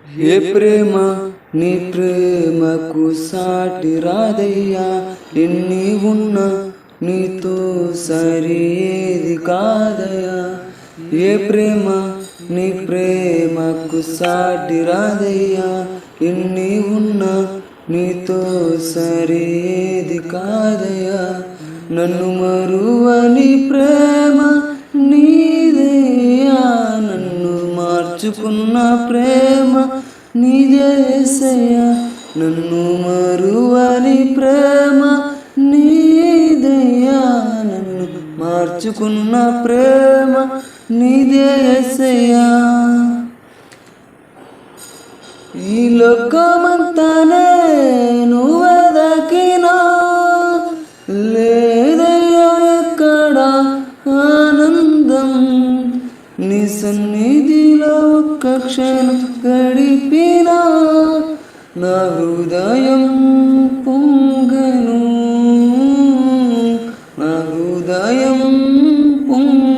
ఏ ప్రేమ నీ ప్రేమకు సాటి రాదయ్యా, ఎన్ని ఉన్నా నీతో సరి ఏది కాదయ్యా. ఏ ప్రేమ నీ ప్రేమకు సాటి రాదయ్యా, ఎన్ని ఉన్నా నీతో సరి ఏది కాదయ్యా. నన్ను మరువని ప్రేమ నీదయ్యా, నన్ను మార్చుకున్న ప్రేమ నీదే యేసయ్యా. నన్ను మరువని ప్రేమ నీదయ్యా, నన్ను మార్చుకున్న ప్రేమ నీదే యేసయ్యా. ఈ లోకమంతానే నువ్వెదకినా లేదయ్యా ఎక్కడ ఆనందం, నీ సన్నిధిలో ఒక్క క్షణం గడిపినా నా హృదయం పొంగను, నా హృదయం పొంగను.